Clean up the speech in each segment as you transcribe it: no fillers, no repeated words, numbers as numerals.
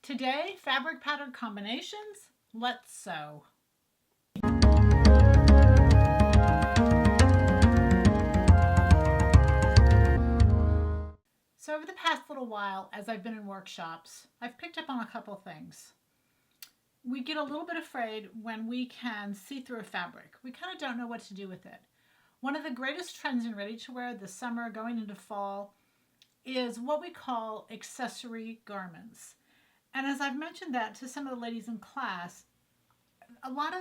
Today, fabric pattern combinations. Let's sew. So over the past little while, as I've been in workshops, I've picked up on a couple things. We get a little bit afraid when we can see through a fabric. We kind of don't know what to do with it. One of the greatest trends in ready-to-wear this summer going into fall is what we call accessory garments. And as I've mentioned that to some of the ladies in class, a lot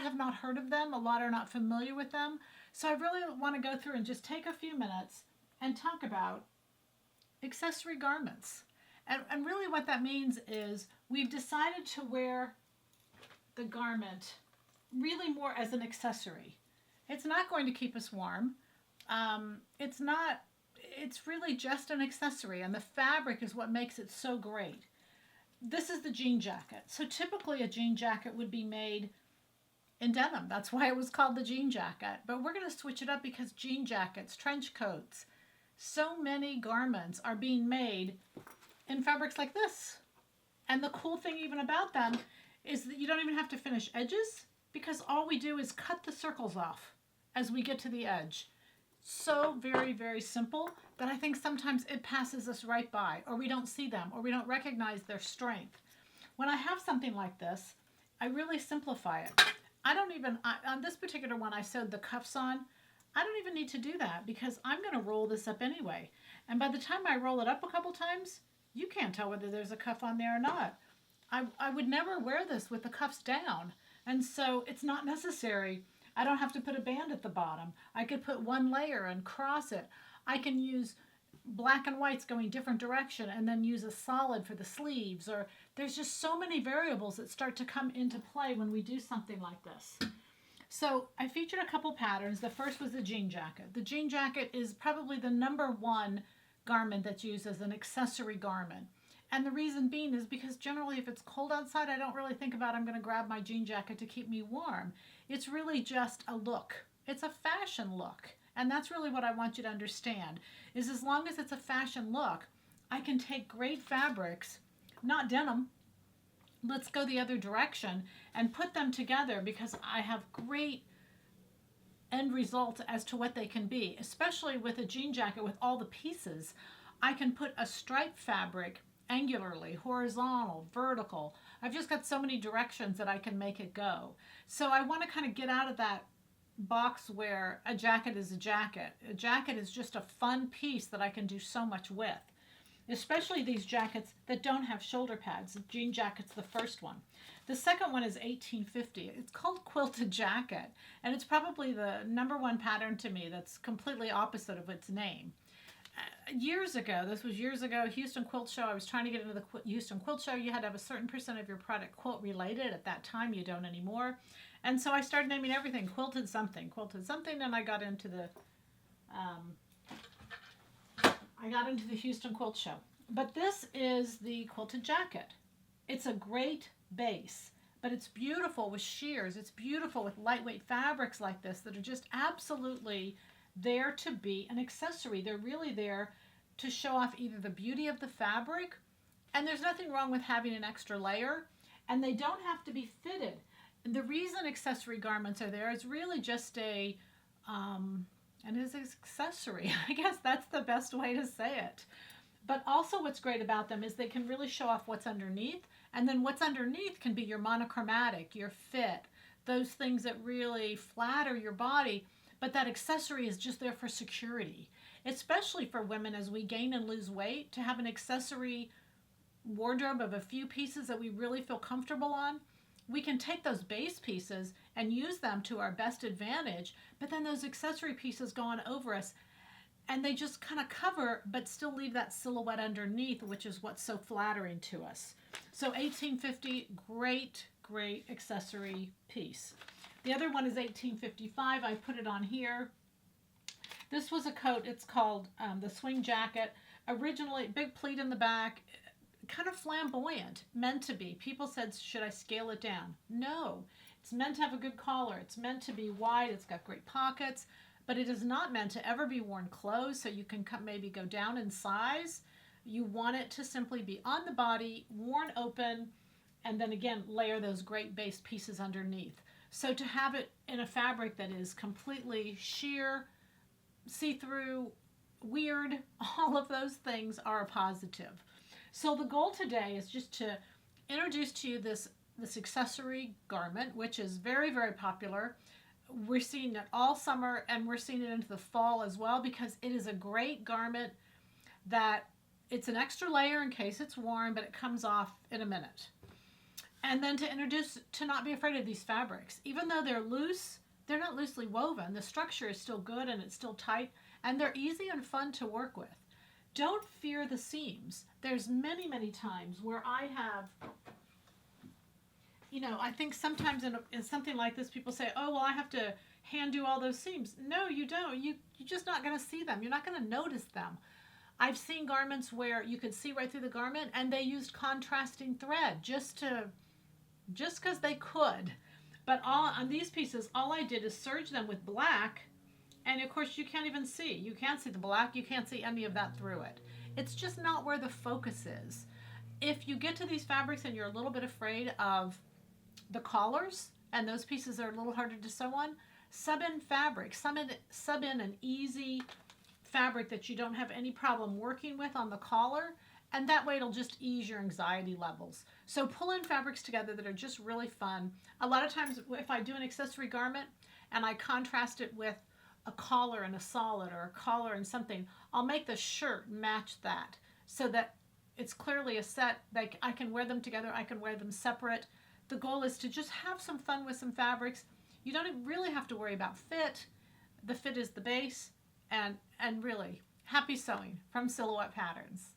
have not heard of them, a lot are not familiar with them. So I really want to go through and just take a few minutes and talk about accessory garments. And really what that means is we've decided to wear the garment really more as an accessory. It's not going to keep us warm. It's really just an accessory, and the fabric is what makes it so great. This is the jean jacket. So typically a jean jacket would be made in denim. That's why it was called the jean jacket. But we're going to switch it up because jean jackets, trench coats, so many garments are being made in fabrics like this. And the cool thing even about them is that you don't even have to finish edges because all we do is cut the circles off as we get to the edge. So very, very simple that I think sometimes it passes us right by, or we don't see them, or we don't recognize their strength. When I have something like this, I really simplify it. On this particular one, I sewed the cuffs on. I don't even need to do that because I'm going to roll this up anyway. And by the time I roll it up a couple times, you can't tell whether there's a cuff on there or not. I would never wear this with the cuffs down. And so it's not necessary. I don't have to put a band at the bottom. I could put one layer and cross it. I can use black and whites going different direction and then use a solid for the sleeves. Or there's just so many variables that start to come into play when we do something like this. So I featured a couple patterns. The first was the jean jacket. The jean jacket is probably the #1 garment that's used as an accessory garment. And the reason being is because generally if it's cold outside, I don't really think about I'm going to grab my jean jacket to keep me warm. It's really just a look. It's a fashion look. And that's really what I want you to understand, is as long as it's a fashion look, I can take great fabrics, not denim, let's go the other direction, and put them together because I have great end results as to what they can be, especially with a jean jacket with all the pieces. I can put a striped fabric angularly, horizontal, vertical. I've just got so many directions that I can make it go. So I want to kind of get out of that box where a jacket is a jacket. A jacket is just a fun piece that I can do so much with, especially these jackets that don't have shoulder pads. The jean jacket's the first one. The second one is 1850. It's called quilted jacket, and it's probably the #1 pattern to me that's completely opposite of its name. Years ago, Houston Quilt Show, I was trying to get into the Houston Quilt Show. You had to have a certain percent of your product quilt related. At that time, you don't anymore. And so I started naming everything quilted something, and I got into the Houston Quilt Show. But this is the quilted jacket. It's a great base, but it's beautiful with sheers. It's beautiful with lightweight fabrics like this that are just absolutely there to be an accessory. They're really there to show off either the beauty of the fabric, and there's nothing wrong with having an extra layer, and they don't have to be fitted. And the reason accessory garments are there is really just an accessory. I guess that's the best way to say it. But also what's great about them is they can really show off what's underneath, and then what's underneath can be your monochromatic, your fit, those things that really flatter your body. But that accessory is just there for security, especially for women as we gain and lose weight, to have an accessory wardrobe of a few pieces that we really feel comfortable on. We can take those base pieces and use them to our best advantage, but then those accessory pieces go on over us and they just kind of cover but still leave that silhouette underneath, which is what's so flattering to us. So 1850, great accessory piece. The other one is 1855. I put it on here. This was a coat. It's called the swing jacket. Originally, big pleat in the back, kind of flamboyant, meant to be. People said, should I scale it down? No. It's meant to have a good collar. It's meant to be wide. It's got great pockets, but it is not meant to ever be worn closed, so you can maybe go down in size. You want it to simply be on the body, worn open, and then again, layer those great base pieces underneath. So to have it in a fabric that is completely sheer, see-through, weird, all of those things are a positive. So the goal today is just to introduce to you this accessory garment, which is very, very popular. We're seeing it all summer and we're seeing it into the fall as well, because it is a great garment that it's an extra layer in case it's worn, but it comes off in a minute. And then to introduce, to not be afraid of these fabrics. Even though they're loose, they're not loosely woven. The structure is still good and it's still tight, and they're easy and fun to work with. Don't fear the seams. There's many, many times where I have, I think sometimes in something like this, people say, oh, well, I have to hand do all those seams. No, you don't. You're just not going to see them. You're not going to notice them. I've seen garments where you could see right through the garment, and they used contrasting thread just because they could. But on these pieces, all I did is serge them with black, and of course you can't even see. You can't see the black, you can't see any of that through it. It's just not where the focus is. If you get to these fabrics and you're a little bit afraid of the collars, and those pieces are a little harder to sew on, sub in fabric, sub in an easy fabric that you don't have any problem working with on the collar, and that way it'll just ease your anxiety levels. So pull in fabrics together that are just really fun. A lot of times if I do an accessory garment and I contrast it with a collar and a solid, or a collar and something, I'll make the shirt match that so that it's clearly a set. Like, I can wear them together, I can wear them separate. The goal is to just have some fun with some fabrics. You don't really have to worry about fit. The fit is the base, and really, happy sewing from Silhouette Patterns.